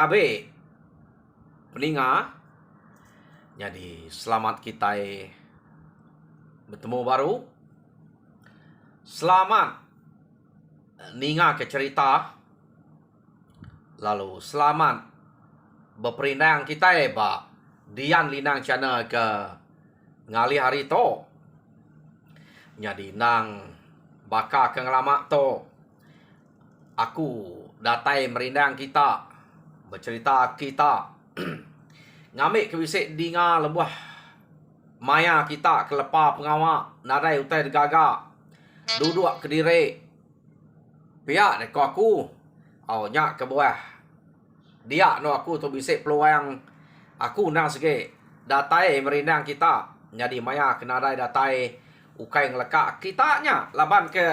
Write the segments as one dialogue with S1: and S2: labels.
S1: Tabe peninga. Jadi selamat kita bertemu baru. Selamat ninga ke cerita. Lalu selamat berperindang kita ba Dian Linang channel ke ngali hari to. Jadi nang baka ke ngelamak to. Aku datai merindang kita. Bercerita kita. Ngamik kewisik dinga lebuh maya kita kelepa pengawak nadai utai degaga duduk ke diri pihak deko aku nyak ke bawah dia no aku tu bisik peluang aku nang sege datai merindang kita jadi maya ke nadai datai ukai ngelekak kitanya laban ke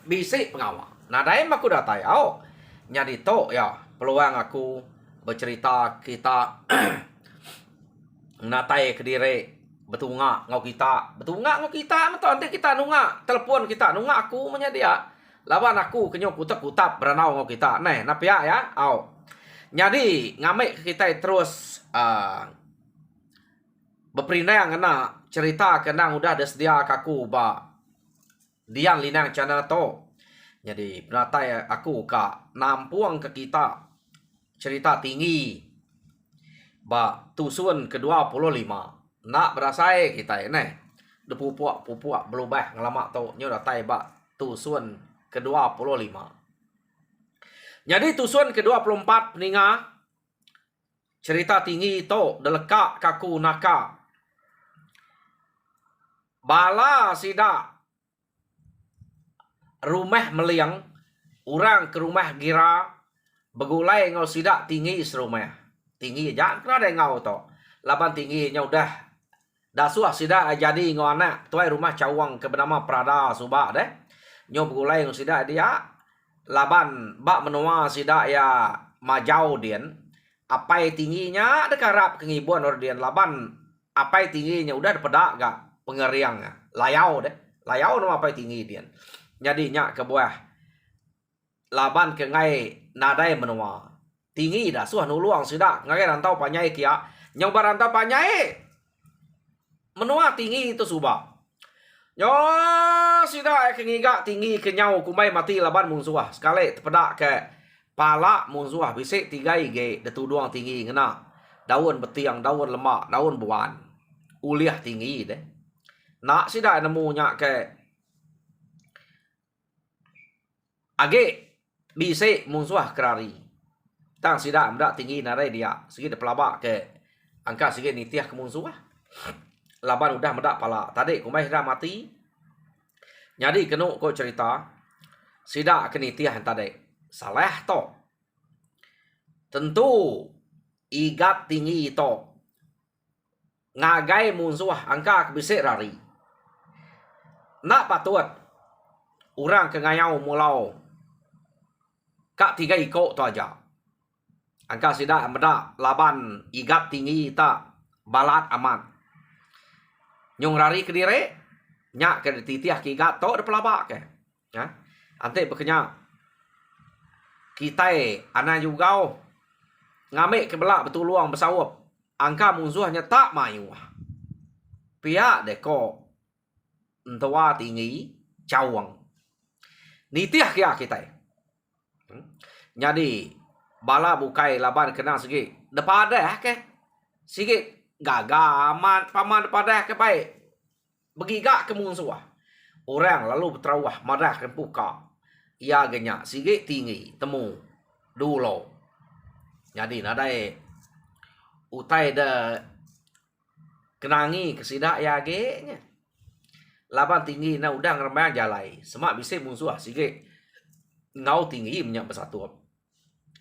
S1: bisik pengawak nadai aku datai nyadi to ya peluang aku bercerita kita natai ke diri betunga ngau kita betul kita nunga telepon kita nunga aku menyedia lawan aku kenyok kutap beranau ngau kita napia ya jadi ngamik kita terus berperindang kena cerita kena udah ada sedia kaku ba Dian Linang channel to jadi penatai aku ka nampuang ke kita cerita tinggi ba tusun ke-25 nak berasai kita de pupuak berubah ngelamak tau nyo datai ba tusun ke-25. Jadi tusun ke-24 peninga cerita tinggi to delekak kaku naka bala sida rumah meliang orang ke rumah gira begulai ngau sida tinggi serumah tinggi jangan kena ada ngau to laban tingginya udah dasuah sida jadi ngau anak tuai rumah cawang ke bernama Prada subak deh nyo begulai ngau sida dia laban bak menua sida ya majau dian apai tingginya dekarap kengibuan ordian laban apai tingginya udah pedak gak pengeriangnya layau no apai tinggi dian jadi nyak ke buah laban ke ngai nadai menua tinggi dah suah nuluang sida ngai rantau panyai kia nyoba rantau panyai menua tinggi itu suba nyo sida kengiga tinggi kenyau kumai mati laban mungsuah sekali tepedak ke pala mungsuah bisik 3 ig detuduang tinggi ngena daun betiang daun lemak daun buan uliah tinggi deh nak sida nemu nyak ke age bisik mungsuah kerari tang sida mdak tinggi narai dia segi de pelabak ke angka segi nitiah kemunsuah laban udah medak pala tadi kumai dah mati jadi kenu ko cerita sida kenitiah tadi salah to tentu igat tinggi to ngagai munsuah angka bisik rari nak patut orang ke ngayau mulau kak 3 iko to aja angka sida meda laban igat tinggi tak balat aman nyong rari ke dire nyak ke titiah ki igat to de pelabak ke ya ante bekenya kita ana juga ngame ke belak betul luang bersawap angka musuhnya tak mayu pihak deko entua tinggi cawang nitiah kia kita jadi bala bukai laban kena segi depada ke sigi gagaman paman depada ke baik begiga ke musuh orang lalu berterawah madah ke puka ia genyak sigi tinggi temu dulu jadi nadai utai de kenangi kesida ya nya laban tinggi na udah ngeremeh jalai semak bisa musuh sigi ngau tinggi menyak bersatu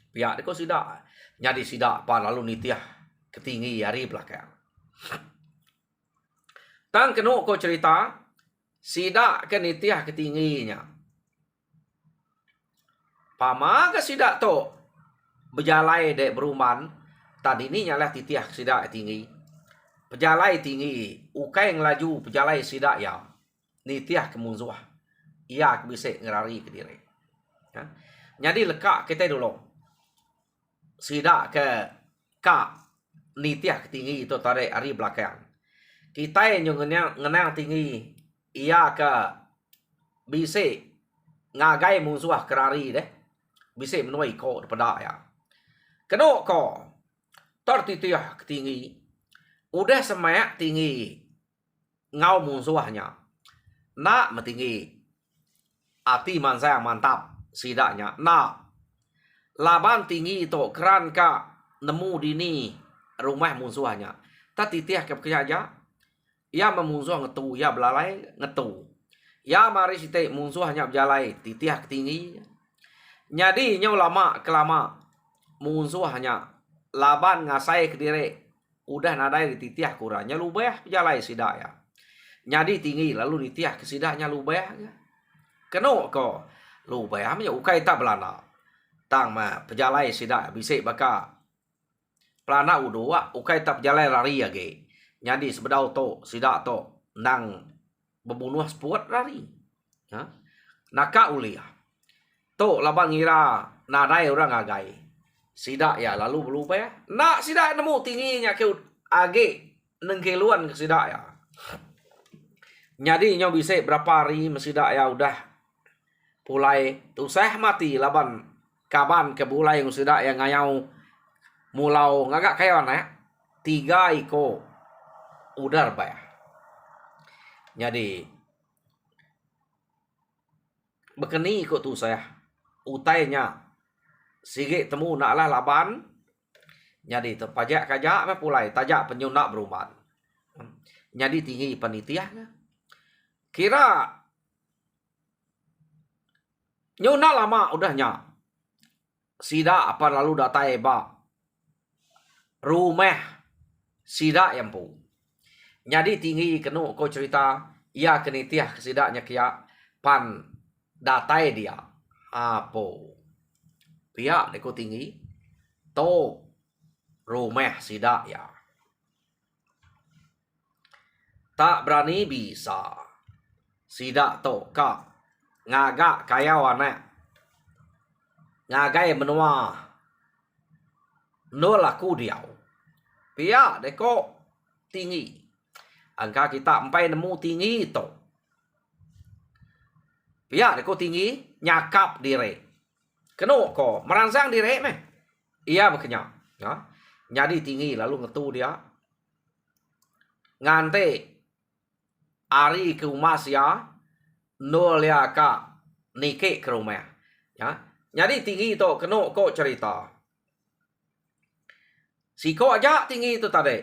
S1: pihak deko sida nyadi sida pa lalu nitiah ketinggi hari belakang tang kenu ko cerita sida ke nitiah ketingginya pama ke sida to berjalai dek beruman tadi ni nyalah titiah sida tinggi pejalai tinggi ukai ngelaju pejalai sida ya nitiah kemunzuah ia bisa ngerari ke diri ya. Jadi lekak kita dulu sidak ke ka nitiah tinggi itu tarik hari belakang. Kita yang ngenang tinggi ia ke bisa ngagai musuh kerari deh. Bisa menuai ko pada ya. Kena ko tertitiah tinggi. Udah semak tinggi ngau musuhnya. Nak metinggi ati mansaya mantap sidaknya. Nak laban tinggi itu keran ka nemu dini rumah musuhnya. Tak titiah ke aja. Ya memusuh ngetu, ya belalai ngetu. Ya mari site musuhnya berjalai titiah tinggi. Jadi nyau lama kelama musuhnya laban ngasai ke diri. Udah nadai di titiah kurangnya lubah berjalai sidak ya. Jadi tinggi lalu ditiah ke sidaknya lubah. Kena ko lubah amnya ukai tak belana. Tang ma berjalai sidak bisa baka pelana udua ukai tak berjalai lari lagi. Jadi sebedau to sidak to nang membunuh sepuat lari. Ya. Naka uliah. To laban ngira nadai orang agai. Sidak ya lalu berlupa ya. Nak sidak nemu tingginya ke age nengkeluan ke sidak ya. Jadi nyo bisa berapa hari mesidak ya udah pulai usah mati laban kaban ke bulai yang sidak yang ngayau mulau ngagak kayak mana ya. 3 iko udar bah. Jadi bekeni ikut tu saya utainya sige temu nak lah laban. Jadi terpajak kajak me pulai tajak penyunak beruban. Jadi tinggi panitiahnya. Kira nyunak lama udahnya. Sida apa lalu datai ba rumah sida yang pu. Jadi tinggi kenu ko cerita ia kenitiah kesidaknya kia pan datai dia. Apo. Pihak deko tinggi to rumah sidak ya. Tak berani bisa. Sidak to ka ngagak kaya wana. Ngagai menua. No laku diau. Pihak deko tinggi. Angka kita empai nemu tinggi to. Pihak deko tinggi nyakap diri. Kena ko merangsang diri meh. Ia berkenyak. Ya. Jadi tinggi lalu ngetu dia. Ngante ari ke rumah sia. Nolia ka nike ke rumah. Ya. Jadi tinggi itu kena ko cerita. Si ko aja tinggi itu tadi.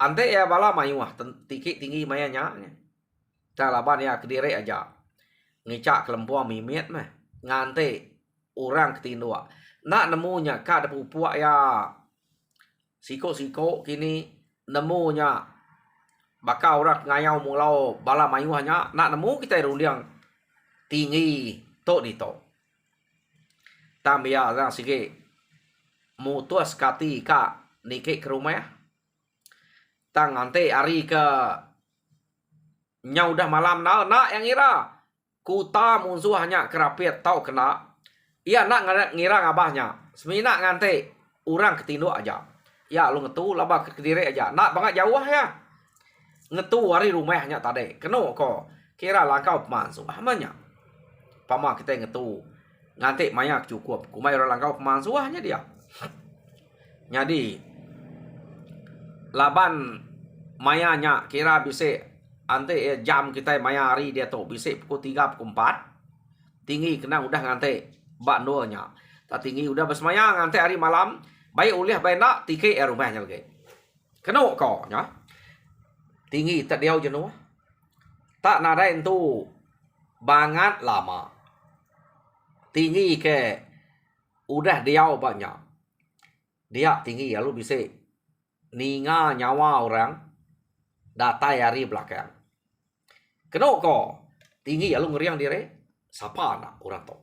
S1: Ante ya bala mayuah tikik tinggi mayanya. Talaban ya kediri aja. Ngicak kelempuan mimit meh. Ngante orang ketindua. Nak nemunya ka ada pupuak ya. Siko-siko kini nemunya. Baka orang ngayau mulau bala mayuahnya. Nak nemu kita rundiang tinggi to di to. Tambia orang sige mutus kati ka nike ke rumah ya. Tang ante ari ke nyau dah malam nak yang ngira kuta musuh hanya kerapit tau kena. Ia nak ngira ngabahnya. Semina ngante orang ketinduk aja. Ya lu ngetu labah ke kediri aja. Nak banget jauh ya. Ngetu hari rumahnya tadi. Kena ko kira langkau pemansuh amanya. Pama kita ngetu ngante mayak cukup. Kumai orang langkau pemansuhnya dia. Jadi laban mayanya kira bisa ante jam kita maya hari dia tu bisa pukul 3 pukul 4 tinggi kena udah ngante bak doanya tak tinggi udah bersemaya ngante hari malam baik ulih baik nak tike rumahnya lagi kena kau nya tinggi tak dia jenuh tak nada itu banget lama tinggi ke udah dia banyak dia tinggi lalu bisa ninga nyawa orang datai hari belakang. Kena ko tinggi lalu ngeriang diri. Siapa anak orang to?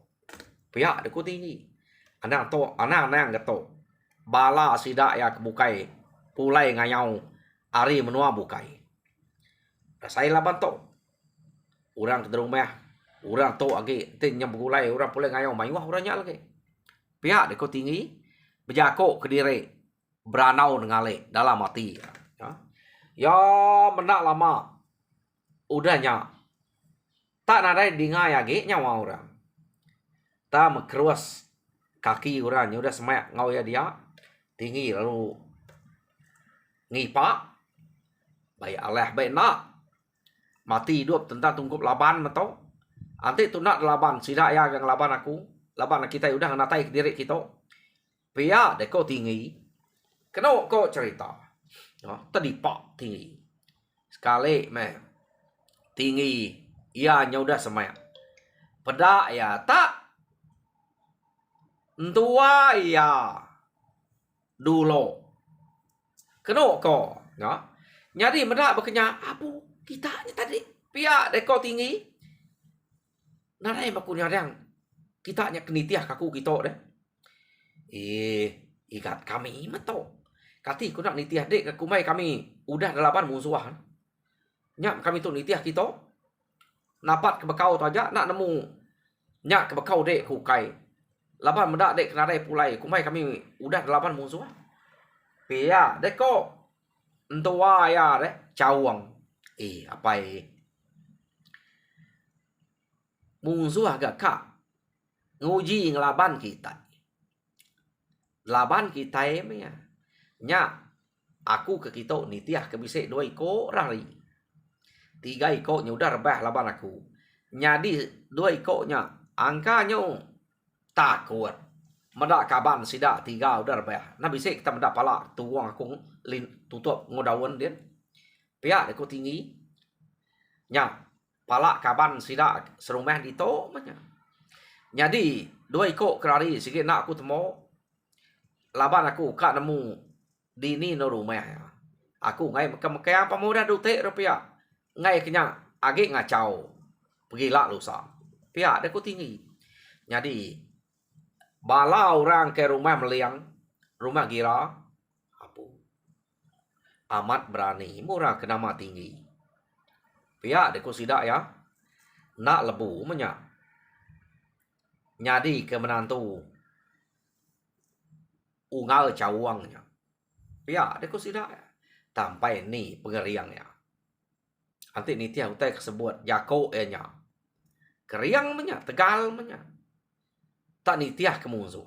S1: Pihak deku tinggi. Anak to anak geto. Bala sidak ya kebukai. Pulai ngayau hari menua bukai. Saya laban to. Orang ke rumah. Orang to lagi tin yang pulai orang pulai ngayau mayuah orangnya lagi. Pihak deku tinggi berjakok ke diri beranau ngale dalam hati ya. Ya mendak lama udahnya tak nadai dingai lagi nyawa orang. Ta mekruas kaki orang udah semak ngau ya dia tinggi lalu ngipak baik aleh baik nak mati hidup tentang tungkup laban betul anti tu nak laban sidak ya yang laban kita udah natai ke diri kita pia deko tinggi kena kau cerita tadi pak tinggi sekali meh tinggi ia udah semak pedak ya tak tua ya dulu kena kau ya nyari medak berkenya abu kita tadi pihak deko tinggi narai baku nyarang kita nya kenitiah kaku kita deh ikat kami meto kati ku nak nitiah dek kaku mai kami udah delapan musuhan nyak kami tu nitiah kita napat ke bekau tu aja nak nemu nyak ke bekau dek ku kai laban medak dek kenarai pulai kumai kami udah delapan musuh pia deko entua ya deh cawang apa musuh agak kak nguji ngelaban kita ya nya aku ke kita nitiah ke bisik 2 iko rari 3 iko nya udah rebah laban aku nyadi 2 iko nya angkanya takut medak kaban sidak 3 udah rebah nah bisik kita medak pala tuang aku tutup ngodawan dia pihak aku tinggi nya pala kaban sidak serumah dito manya jadi 2 iko kerari sikit nak aku temu laban aku kak nemu dini no rumah ya aku ngai ke apa muda dutek rupiah ngai kenya agi ngacau pergi lak lusa pihak aku tinggi jadi bala orang ke rumah meliang, rumah gira, apa? Amat berani, murah kenama tinggi. Pihak deku sidak ya, nak lebu menyak. Nyadi ke menantu, ungal cawangnya. Pihak deku sidak ya, sampai ni pengeriangnya. Nanti ni tiap utai kesebut, jako enya. Keriang menyak, tegal menyak. Tak nitiah kemusuh.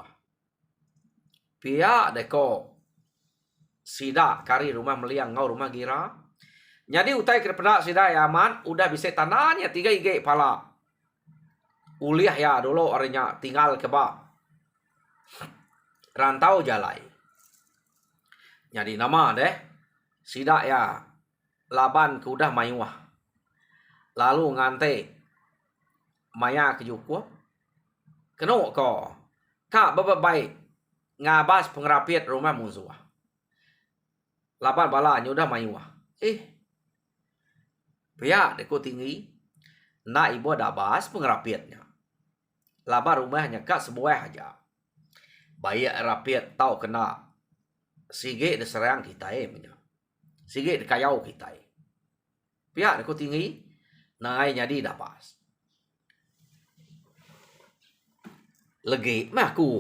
S1: Pihak deko sidak kari rumah meliang ngau rumah gira. Jadi utai kepedak sidak ya aman udah bisa tanahnya 3 ige pala. Uliah ya dulu orangnya tinggal ke bak. Rantau jalai. Jadi nama deh sidak ya laban ke udah mayuah. Lalu ngante maya ke jukup. Kena ko kak baik ngabas pengerapiat rumah musuh. Lapan bala udah mayuah. Pihak deko tinggi nak ibu ada bas pengerapiatnya. Laban rumahnya kak sebuah aja. Bayak rapiat tahu kena sige diserang kita punya. Sige dikayau kita. Pihak deko tinggi nai jadi dapas. Lagi mah ku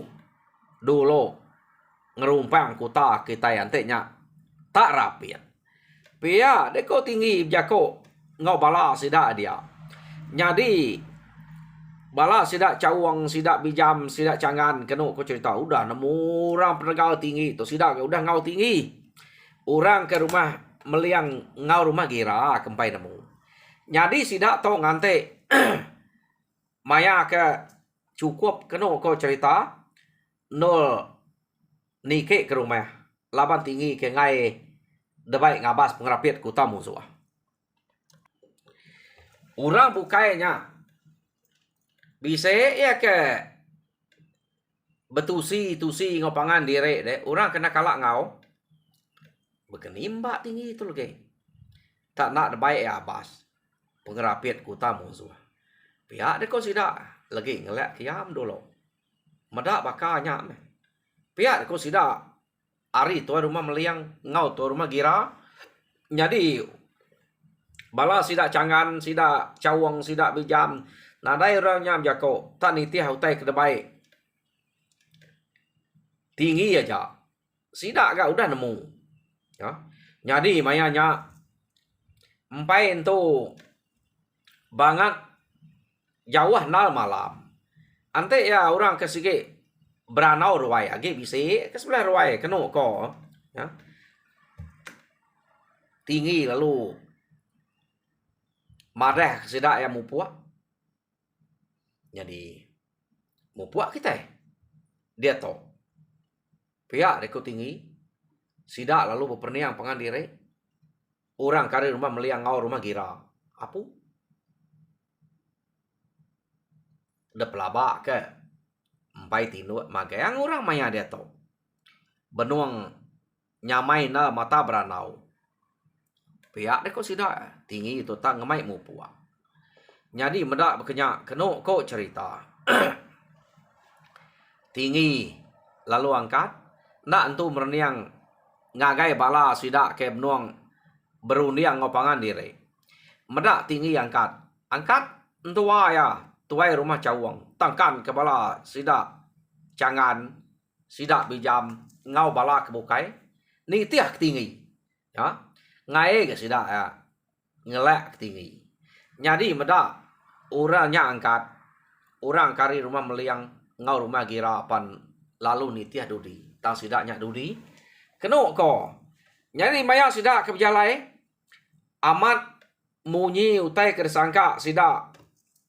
S1: dulu ngerumpang kuta kita yang teknya tak rapi. Pia deko tinggi jako ngau bala sidak dia. Jadi bala sidak cawang, sidak bijam, sidak cangan kena ku cerita udah nemu orang penegak tinggi tu sidak udah ngau tinggi. Orang ke rumah meliang ngau rumah gira kempai nemu. Jadi sidak to ngante maya ke cukup kena kau cerita nol nike ke rumah laban tinggi ke ngai debai ngabas pengerapiat kuta musuh. Orang bukainya bisa ya ke betusi ngopangan diri deh orang kena kalak ngau berkenimba tinggi itu lagi tak nak debai ya abas pengerapiat kuta musuh. Pihak deh kau sidak lagi ngelak kiam dulu. Medak bakanya meh. Pihak ko sida ari tu rumah meliang ngau tu rumah gira. Jadi bala sida cangan, sida cawang, sida bijam. Nadai orang nyam jako tak nitiah utai ke debai. tinggi aja. Sidak gak udah nemu. Ya. Jadi mayanya empai itu banget jauh nal malam. Ante ya orang kesige beranau ruai age bisa ke sebelah ruai keno ko. Ya. Tinggi lalu marah sidak ya mupuak. Jadi mupuak kita dia to. Pihak reko tinggi sidak lalu beperniang pengandire. Orang kari rumah meliang ngau rumah gira. Apu? Udah pelabak ke? Empai tinu magayang orang maya dia to. Benuang nyamai na mata beranau. Pihak reko sidak tinggi itu tak ngemai mupuak. Jadi medak berkenyak keno ko cerita. Tinggi lalu angkat nak entu merniang ngagai bala sidak ke benuang berundiang ngopangan diri. Medak tinggi angkat. Angkat entu ya tuai rumah cawang. Tangkan ke bala sidak cangan sidak bijam ngau bala kebukai. Ni tiak tinggi. Ya. Ngai ke sidak ya. Ngelak tinggi. Jadi medak orangnya angkat. Orang kari rumah meliang ngau rumah gira pan lalu nitiah dudi. Tang sidaknya dudi. Keno ko. Jadi maya sidak ke berjalai. Amat munyi utai kersangka sidak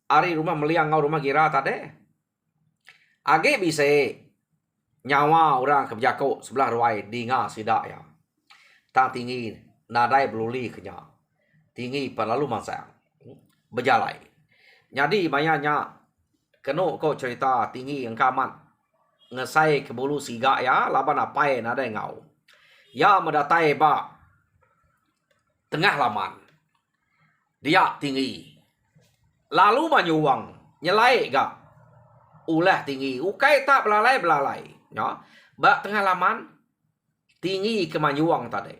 S1: ari rumah meliang ngau rumah gira tade. Age bisa nyawa orang kebjako sebelah ruai dinga sidak ya. Tang tinggi nadai beluli kenya. Tinggi pan lalu masa berjalai. Jadi mayanya keno ko cerita tinggi yang kamat ngesai ke bulu siga ya laban apai nadai ngau. Ya medatai ba tengah laman. Dia tinggi. Lalu manyuang. Nyelai gak? Ulah tinggi. Ukai tak belalai-belalai. Ya. Bak tengah laman. Tinggi ke manyuang tadi.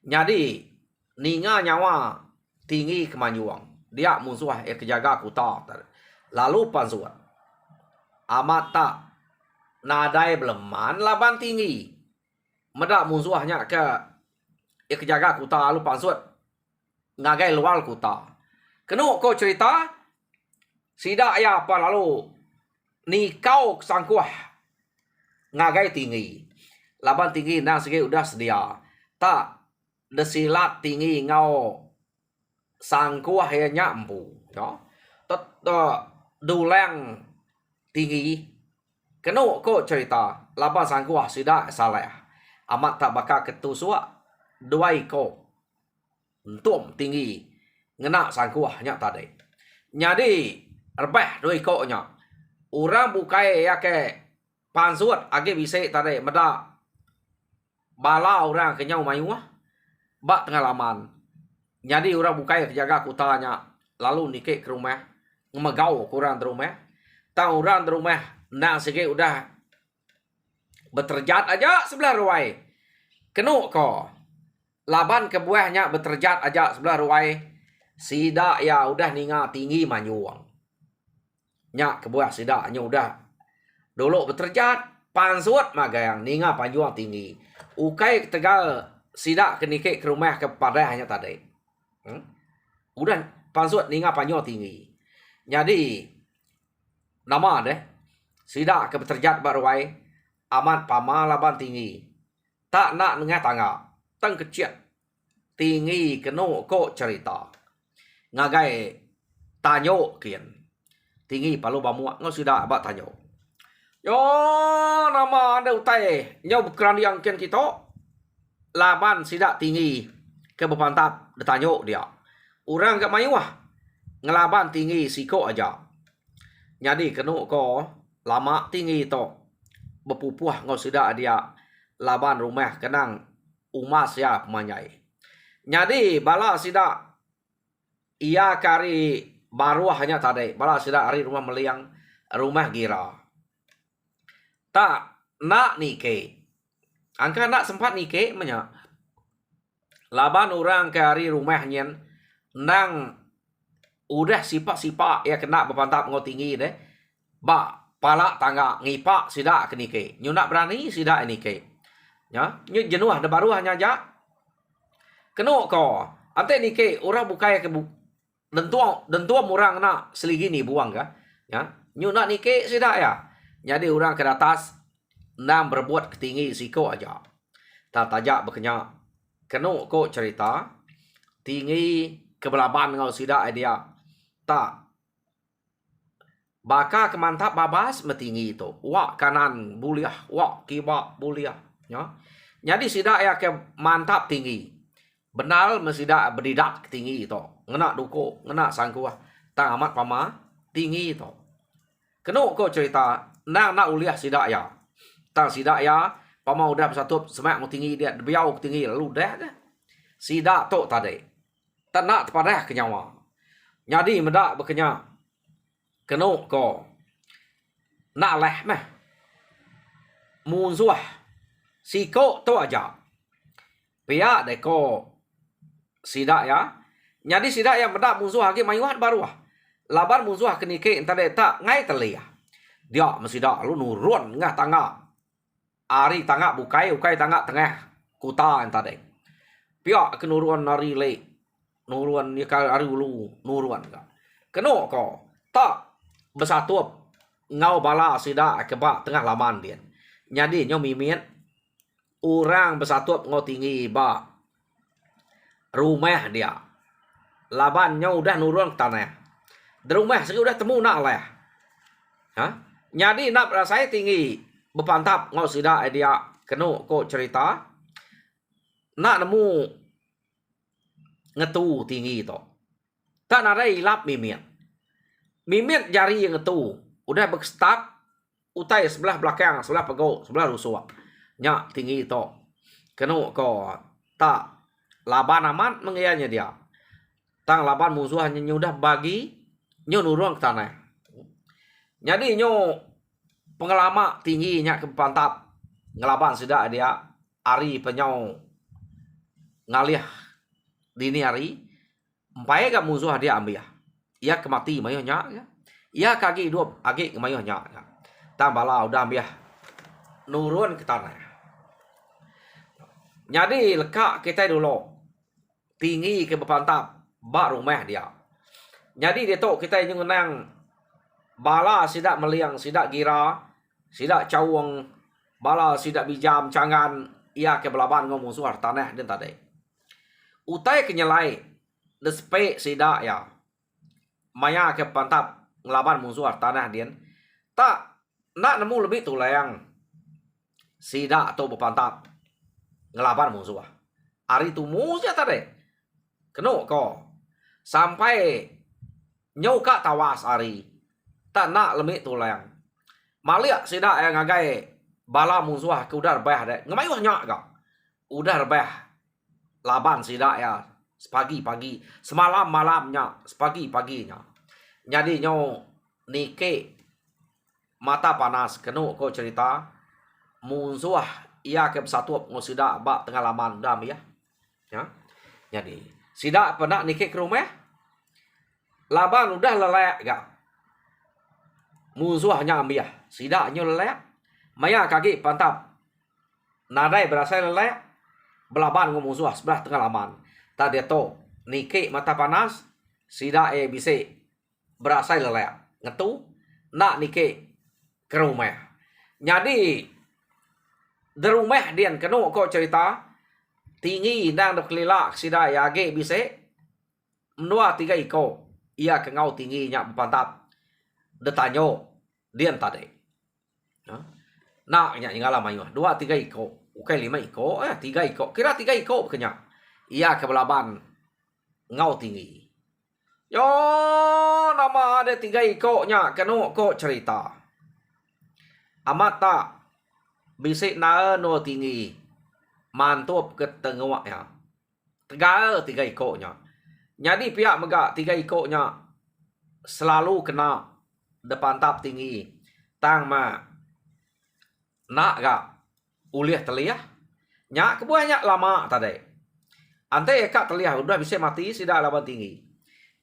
S1: Jadi. Ninga nyawa. Tinggi ke manyuang. Dia musuh kejaga kuta tadi. Lalu pansuat. Amat tak. Nadai beleman. Laban tinggi. Medak musuhnya ke kejaga kuta lalu pansuat ngagai luar kuta. Keno ko cerita sidak ya apa lalu ni kau sangkuah ngagai tinggi. Laban tinggi nang segi udah sedia. Tak desilat tinggi ngau sangkuah ya nyampu. Ya. Duleng tinggi. Keno ko cerita laban sangkuah sidak salah. Amat tak bakal ketusua dua ko untung tinggi ngena sangkuahnya tadi. Jadi rebah dua ko nya. Orang bukai ya ke pansuat age bisa tadi meda bala orang kenyau mayuah bak tengah laman. Jadi orang bukai kejaga kutanya lalu nike ke rumah ngemegau kurang di rumah. Tang orang di rumah nang segi udah beterjat aja sebelah ruai. Keno ko. Laban kebuahnya beterjat aja sebelah ruai. Sidak ya udah ninga tinggi manyuang. Nya kebuah sidaknya udah. Dulu beterjat. Pansuat magayang ninga panjuang tinggi. Ukai tegal sidak kenike ke rumah kepada hanya tadi. Udah pansuat ninga panjuang tinggi. Jadi. Nama deh. Sidak ke beterjat baruai. Amat pama laban tinggi. Tak nak nengah tangga. Tang kecil. Tinggi keno ko cerita. Ngagai tanyo kian. Tinggi palu bamuak ngo sudah abak tanyo. Yo nama ada utai. Nyo bukan yang kian kita. Laban sidak tinggi. Ke bepantap detanyo dia. Orang gak mayuah. Ngelaban tinggi siko aja. Jadi keno ko lama tinggi to. Bepupuh ngo sudah dia. Laban rumah kenang umas ya pemanyai. Jadi bala sidak ia kari baru hanya tadi. Bala sidak hari rumah meliang rumah gira. Tak nak nike. Angka nak sempat nike menya. Laban orang ke hari rumahnya nang udah sipak-sipak ya kena berpantap ngau tinggi deh. Ba Pala tangga ngipak sida kenike. Nyu nak berani sida nike. Ya, nyu jenuh da baru hanya ja. Keno ko. Ante nike orang bukai ke dentuam orang nak seligi ni buang ka. Ya, nyu nak nike sida ya. Jadi orang ke atas nam berbuat ketinggi siko aja. Tak tajak berkenyak. Keno ko cerita tinggi kebelaban ngau sida dia. Tak baka kemantap babas metinggi itu. Wak kanan buliah, wak kibak buliah. Ya. Jadi sida ya ke mantap tinggi. Benar mesida beridak tinggi itu. Ngena duko, ngena sangkuah. Tang amat pama tinggi itu. Keno ko cerita nak uliah sida ya. Tang sida ya pama udah bersatu semak mau tinggi dia biau tinggi lalu dah ke. Sida tok tadi. Tak nak tepadah kenyawa. Jadi mendak berkenyak. Keno ko nak leh meh munzuah siko to aja pia de ko sida ya jadi sida yang mendak munzuah lagi mayuat baru laban munzuah kenike entade tak ngai telia dia mesida lu nurun ngah tangga ari tangga bukai tangga tengah kuta entade pia kenurun nari le nurun ni kal ari ulu nurun ka keno ko tak bersatu ngau bala sida kebak tengah laman dia. Jadi nyo mimian orang bersatu ngau tinggi ba rumah dia. Laban nyo udah nurun ke tanah. Di rumah segi udah temu nak lah. Ha? Jadi nak rasai tinggi berpantap ngau sida dia keno ko cerita nak nemu ngetu tinggi to. Tak ada ilap mimian. Mimit jari yang itu udah berstart utai sebelah belakang, sebelah pegok, sebelah rusuk. Nyak tinggi itu. Keno ko tak laban amat mengianya dia. Tang laban musuh hanya udah bagi nyo nurun ke tanah. Jadi nyo pengalaman tinggi nyak ke pantap ngelaban sudah dia ari penyau ngalih dini hari. Empai ke musuh dia ambil. Ia kemati mayuhnya ya. Ia kaki hidup agi mayuhnya ya. Tambahlah udah ambil nurun ke tanah. Jadi lekak kita dulu tinggi ke berpantap bak rumah dia. Jadi dia tu kita yang menang bala sidak meliang, sidak gira, sidak cawang, bala sidak bijam cangan ia ke belaban ngomong suar tanah dan tadi. Utai kenyalai despe sidak ya. Maya ke pantap ngelaban musuh tanah dia tak nak nemu lebih tu layang sida atau berpantap ngelaban musuh hari tu musuh tadi keno ko sampai nyoka tawas hari tak nak lebih tu layang malia sida yang ngagai bala musuh ke udar bah deh ngemayuh nyak ka udar bah laban sida ya pagi semalam malamnya paginya jadi nyo nike mata panas keno ko cerita musuh ia ke bersatu ngosida bak tengah laman dam ya jadi sida pernah nike ke rumah laban udah lelek gak musuh hanya ambil sida nyo lelek maya kaki pantap nadai berasa lelek belaban ngomong musuh sebelah tengah laman. Tadi to nike mata panas sida bisa berasai lelek ngetu nak nike ke rumah. Jadi di rumah dia keno ko cerita tinggi dan kelilak sida yage bisa menua 3 iko ia ke ngau tinggi nya berpantap detanyo dia tadi. Nak nya ingala mayu 2 3 iko ukai 5 iko 3 iko kira 3 iko kenyak. Ia ke belaban ngau tinggi. Yo nama ada 3 ikoknya keno ko cerita. Amat tak bisik na no tinggi. Mantup ke tengok ya. 3 ikoknya. Jadi pihak megak 3 ikoknya selalu kena depan tap tinggi. Tang ma nak gak uliah teliah. Nyak kebuahnya lama tadi. Ante kak terlihat udah bisa mati sidak laban tinggi.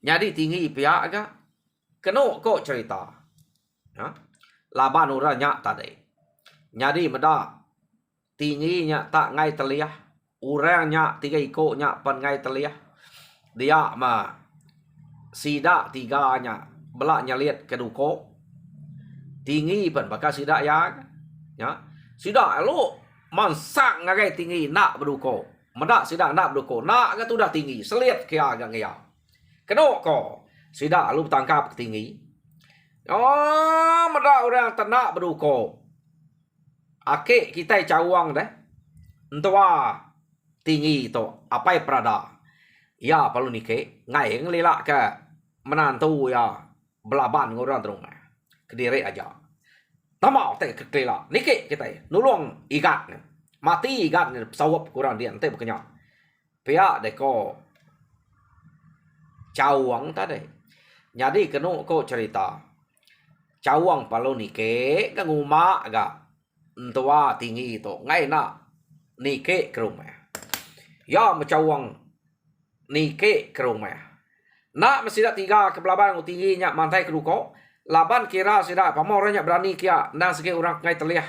S1: Jadi tinggi pihak agak keno kok cerita. Ya. laban uranya tadi. Jadi meda tingginya tak ngai teliah, urangnya tiga ikutnya pan ngai teliah. Dia mah sida tiganya belaknya lihat keduko tinggi pan bakal sida ya sida lu mansak ngagai tinggi nak berduko meda sida nak berduko nak ke tu dah tinggi seliat kia agak ngaya keno ko sida lu tangkap tinggi oh meda orang tenak berduko ake kita cawang deh entua tinggi to apa prada ya perlu nike ngai ngelilak ke menantu ya belaban orang terung kediri aja tamau teh kelila nike kita nulung igat mati igat sawap kurang dia ente bekenya pihak deko cawang tadi jadi kenu ko cerita cawang perlu nike ke nguma agak entua tinggi itu ngai nak nike ke rumah ya macawang nike ke rumah. Nak mesti dah tiga ke belaban tingginya mantai ke duko. Laban kira sida pamoranya berani kia nang segi orang ngai teliah.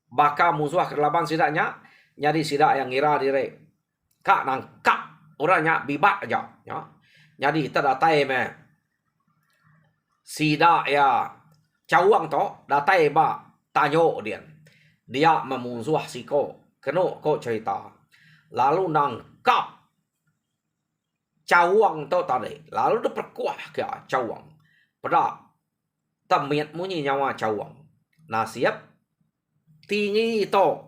S1: Baka musuh ke laban sidanya jadi sida yang ngira dire. Kak nang kak orangnya bibat aja ya. Jadi kita datai me. Sida ya cawang to datai ba tanyo dia. Dia memusuh siko. Keno ko cerita. Lalu nang kap cawang tau tadi lalu dia perkuah ke cawang pada tamiat munyi nyawa cawang nasiap tinggi to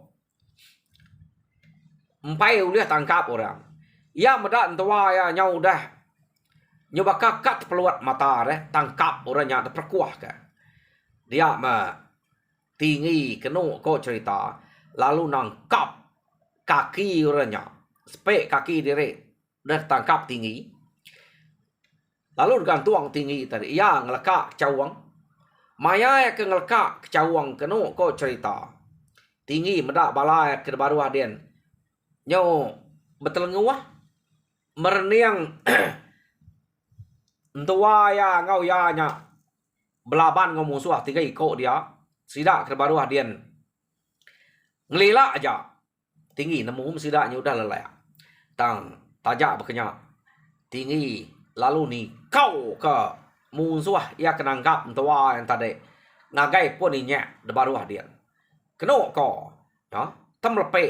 S1: empai uliah tangkap orang ya medak tua ya nyau dah nyoba kakat peluat mata deh tangkap orangnya dia perkuah ke dia mah tinggi kenu ko cerita lalu nangkap kaki orangnya spek kaki diri dah tangkap tinggi lalu gantuang tinggi tadi ya ngelekak cawang maya ke ngelekak cawang kenu ko cerita tinggi medak balai ke baru adian nyo betul nguah merniang entua ya ngau ya nya belaban ngau musuh tiga ikut dia sidak ke baru adian ngelila aja tinggi nemu sidaknya udah lelai tang tajak bekenya tinggi lalu ni kau ke musuh ia kenangkap tua yang tadi ngagai pun inya de baru dia keno ko ya tem lepe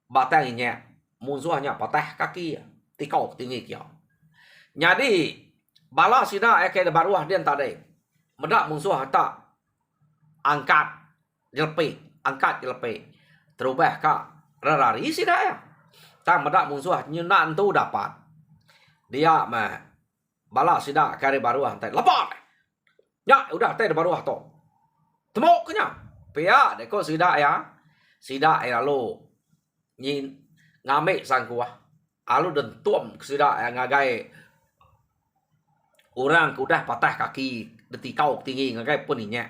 S1: batang inya musuhnya patah kaki tikau tinggi kia jadi bala sida ke de baru dia tadi medak musuh tak angkat jelepe angkat jelepe terubah ka rarari sida ya tak medak musuh nyenak tu dapat dia mah bala sida kare baruah teh lepas ya udah teh baruah to temu kenya pia deko sida ya lalu nyin ngame sangkuah alu dan tuam sida ya ngagai orang kudah patah kaki detikau tinggi ngagai pun inya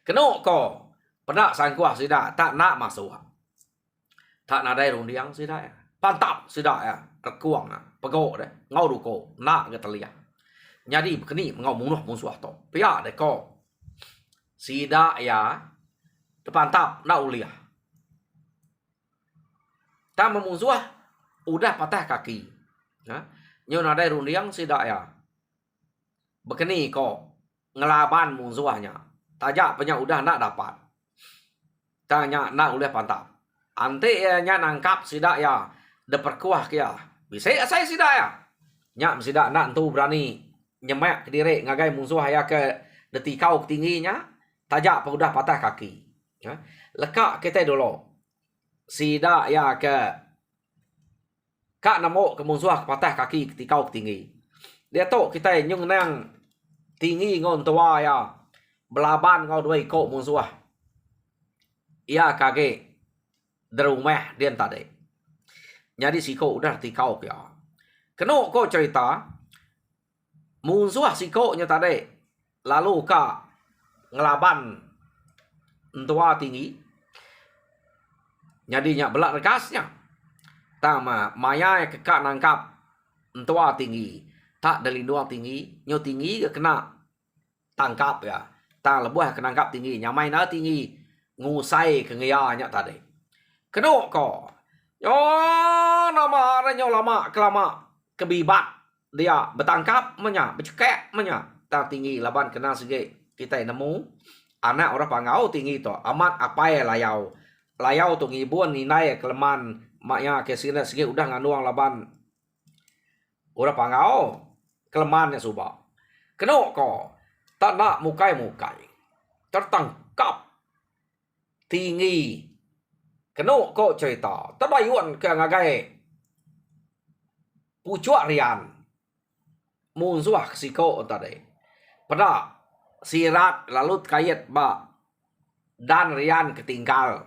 S1: keno ko pedak sangkuah sida tak nak masuk tak nadai rundiang sida ya pantap sida ya rekuang pego deh ngau duko nak ke telia jadi bekeni ngau munuh musuh to pia deko sida ya pantap na uliah ta memusuh udah patah kaki ya nyo nadai rundiang sida ya bekeni ko ngelaban musuhnya tajak punya udah nak dapat tanya nak uliah pantap ante nya nangkap sida ya de perkuah kia bisa saya sida ya nya sida nak tu berani nyemek ke diri ngagai musuh ya ke detikau tingginya tajak udah patah kaki ya lekak kita dulu sida ya ke kak namo ke musuh patah kaki ketikau tinggi dia tu kita nyung nang tinggi ngon tua ya belaban ngau dua ikut musuh ia kage derumah dia tadi jadi siko udah tikau ya keno ko cerita musuh siko nya tadi lalu ka ngelaban tua tinggi jadinya belak rekasnya tama maya kekak nangkap tua tinggi tak dari dua tinggi nyo tinggi kena tangkap ya tang lebuh kenangkap tinggi nyamai na tinggi ngusai ke ngaya tadi keno ko yo nama ranyo lama kelama kebibat dia bertangkap menya bercekek menya tang tinggi laban kena sige kita nemu anak orang pangau tinggi to amat apa ya layau tu ngibun ninai keleman maknya ke sini sige udah nganuang laban orang pangau keleman ya suba keno ko tak nak mukai tertangkap tinggi keno ko cerita terbayuan ke ngagai pucuak rian munsuah siko tadi pada sirat lalu kayat ba dan rian ketinggal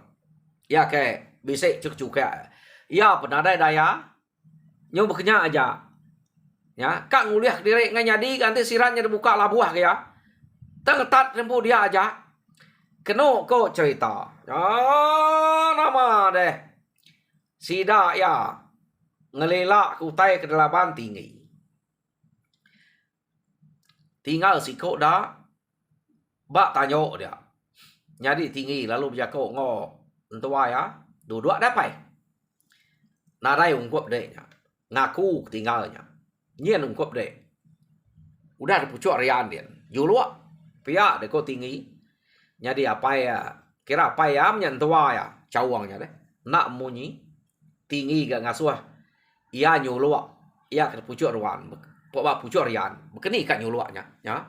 S1: ya ke bisik cuk juga ya pernah daya nyo bekenya aja ya kak nguliah diri nganyadi ganti siratnya dibuka labuah ya tengetat rempu dia aja keno ko cerita nama deh sida ya ngelelak kutai kedalaman tinggi tinggal siko dah bak tanyo dia jadi tinggi lalu berjako ngo entua ya dua dapai nadai ungkup deh ngaku tinggalnya nyen ungkup deh udah dipucuk rian dia julua pihak deko tinggi jadi apa ya kira apa ya menyentua ya cawangnya deh nak munyi tinggi gak ngasuh ia nyulua ia kepucuk ruan pok pucuk rian bekeni kat nyuluaknya ya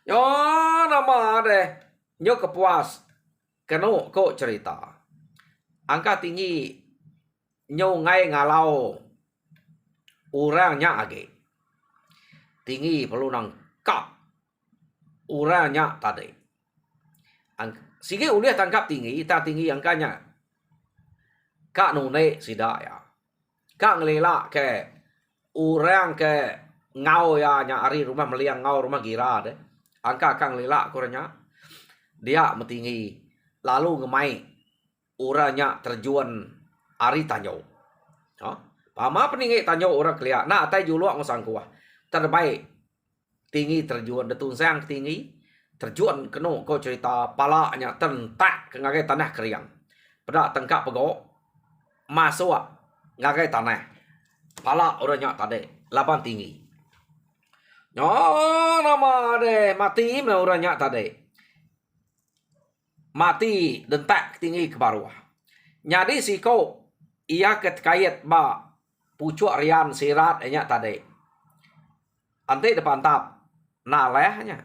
S1: yo nama deh nyo kepuas keno ko cerita angka tinggi nyo ngai ngalau orangnya age tinggi perlu nangkap orangnya tadi sige uliah tangkap tinggi tak tinggi angkanya kak nune sida ya kak ngelelak ke orang ke ngau ya nyari rumah meliang ngau rumah gira deh angka kang lelak kurangnya dia metinggi lalu ngemai orangnya terjun ari tanyo pama peningi tanyo orang kelia nah atai juluak ngosang kuah terbaik tinggi terjun detun sang tinggi terjun keno ko cerita palanya tentak ke ngagai tanah keriang pada tengkap pegok masuk ngagai tanah pala orangnya tadi lapan tinggi nama deh mati orangnya tadi mati dentak tinggi ke bawah jadi siko ia ketkait ba pucuk rian sirat nya tadi ante depan tap nalehnya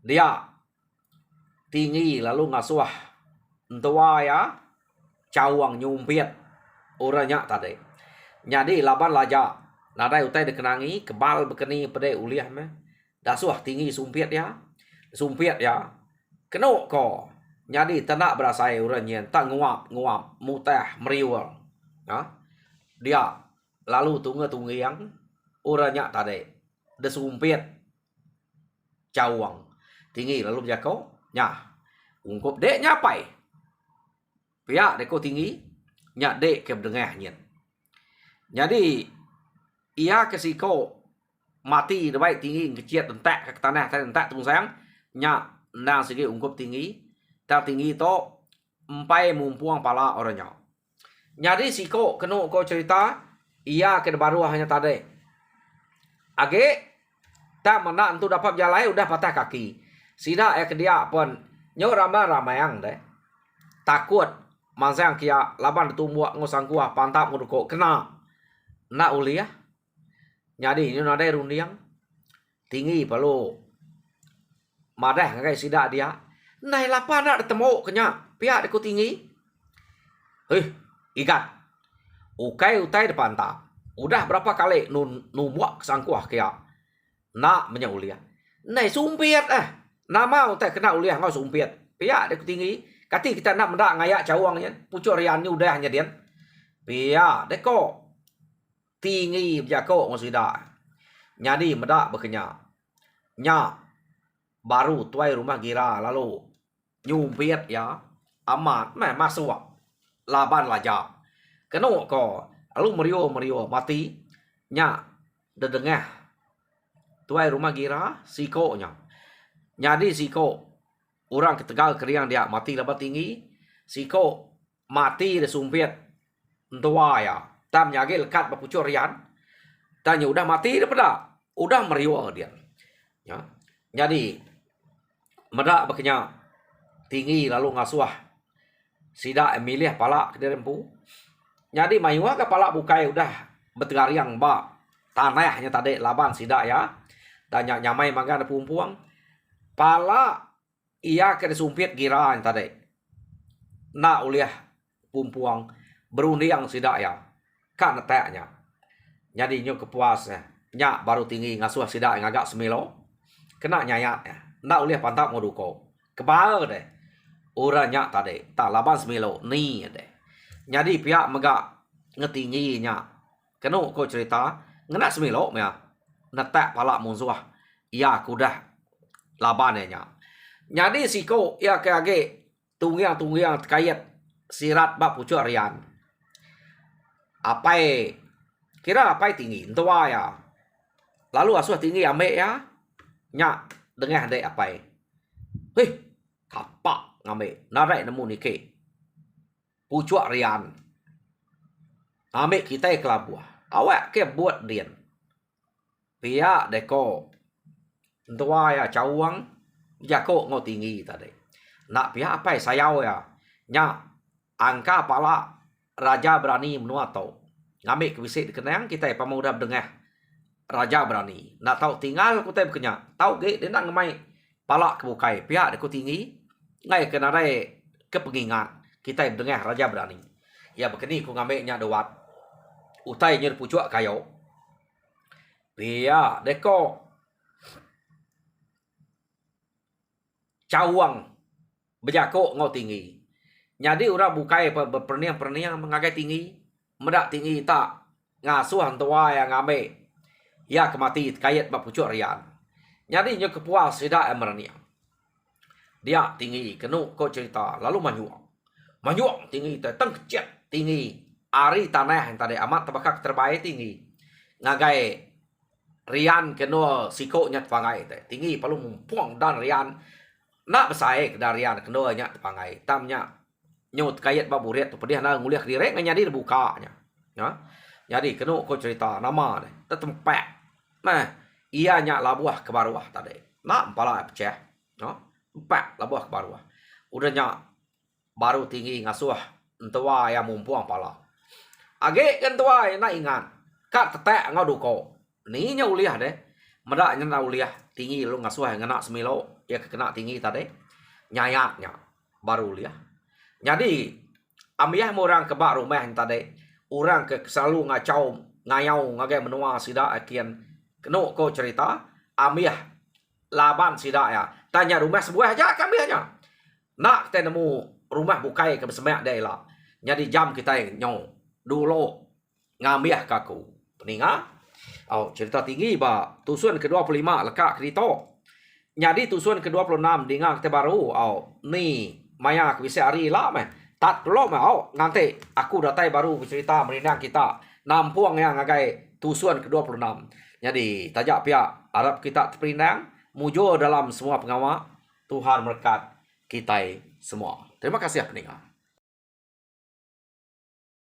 S1: dia tinggi lalu ngasuh entua ya cawang nyumpit orangnya tadi jadi laban laja nadai utai dikenangi kebal bekeni pede uliah me dasuh tinggi sumpit ya keno ko jadi tenak berasai urangnya tak nguap mutah meriwal ya dia lalu tunggu yang orangnya tadi desumpit cawang tinggi lalu berjako nya ungkup dek nyapai pihak deko tinggi nyak dek ke berdengahnya jadi ia kesiko mati debai tinggi kecil tentak ke tanah tentak tung sayang nyak nang segi ungkup tinggi tak tinggi to empai mumpuang pala orangnya jadi siko keno ko cerita ia ke baru hanya tadi age tak mana entu dapat jalai udah patah kaki sida ke dia pun nyo ramayang deh takut mansang kia laban tumbuak ngosang kuah pantap nguduko kena nak uliah jadi ini nade rundiang tinggi perlu madah ngai sida dia nai lapan nak ketemu kenya pihak deku tinggi ikat ukai utai depan tak udah berapa kali numbuak sangkuah kia nak menyauliah nai sumpit nama utai kena uliah ngau sumpit pihak deku tinggi kati kita nak mendak ngayak cawangnya pucuk riannya udah hanya dia pihak deko tinggi berjako ngosida nyadi medak bekenya nya baru tuai rumah gira lalu nyumpit ya amat masuk laban laja keno ko lalu merio mati nya dedengah tuai rumah gira siko nya Jadi siko orang ke Tegal keriang dia mati lebat tinggi. Siko mati de sumpit tua ya. Tam nyage lekat bapucuk rian. Tanya udah mati dah pada. Udah meriwa dia. Ya. Jadi medak bekenya tinggi lalu ngasuah. Sida milih palak ke derempu. Jadi mayua ke palak bukai udah betengariang ba tanahnya tadi laban sida ya. Tanya nyamai mangga ada pumpuang. Pala ia ke sumpit giraan tadi. Na uliah pumpuang berundiang sida ya. Kan teknya. Jadi nyo kepuas ya. Nyak baru tinggi ngasuh sida yang agak semilo. Kena nyayat ya. Na uliah pantap ngoduko. Kebal deh. Ura nyak tadi. Tak laban semilo. Ni deh. Jadi pihak megak ngetinggi nyak. Kena ko cerita. Ngena semilo ya. Netek palak musuh. Ia kudah laban ya. Jadi siko ia kage tunggiang terkait sirat bab pucuk rian. Apai kira apai tinggi tua ya. Lalu asuh tinggi ambek ya. Nyak dengah dek apai. Hei, kapak ngambek. Narai nemu nike. Pucuk rian. Ambek kita kelabuah. Awak ke buat dian. Pihak deko tua ya cawang jako ngo tinggi tadi. Nak pihak apa sayau ya. Nya angka pala raja berani menua tau. Ngambil kebisik dikenang kita pemuda dengah raja berani. Nak tahu tinggal kita berkenya. Tahu ge dia nak ngemai pala kebukai. Pihak deku tinggi. Ngai kena rai kepengingat. Kita dengah raja berani. Ya begini ku ngambilnya dewat. Utai nyer pucuk kayo. Pihak deko cawang berjakok ngau tinggi. Jadi orang bukai perniang mengagai tinggi. Medak tinggi tak ngasuh tua yang ngambil. Ya kemati kayat bapucuk rian. Jadi nyo kepuas tidak merniang. Dia tinggi kenu ko cerita lalu manyuang. Manyuang tinggi teng kecet tinggi. Ari tanah yang tadi amat terbakak terbaik tinggi. Ngagai rian kenu siko nyat pangai tinggi palu mumpuang dan rian. Nak bersaing darian keduanya tepangai tamnya nyut kayat baburiat tu pedih na nguliah direk nganyadi dibukanya ya. Jadi kenu ko cerita nama deh tetempek nah ia nya labuah ke baruah tadi nak pala pecah no empek labuah ke baruah udah nya baru tinggi ngasuh entua yang mumpuang pala age kan tua nak ingat kat tetek ngaduko ni nya uliah deh medak nya uliah tinggi lu ngasuh ngena semilo ya kena tinggi tadi nyayatnya baru lihat. Jadi ambiah orang kebak rumah tadi orang ke selalu ngayau ngagai menua sida akian kenu ko cerita ambiah laban sida ya tanya rumah sebuah aja ambiahnya nak kita nemu rumah bukai ke besemak daerah. Jadi jam kita nyau dulu ngambiah kaku peninga cerita tinggi ba tusun ke-25 lekak krito. Jadi tusun ke-26 dengar kita baru ni maya bisa hari lah meh tak perlu meh nanti aku datai baru bercerita merinang kita nampuang yang ngagai tusun ke-26. Jadi tajak pihak Arab kita terperinang mujur dalam semua pengawal Tuhan berkat kita semua. Terima kasih pendengar.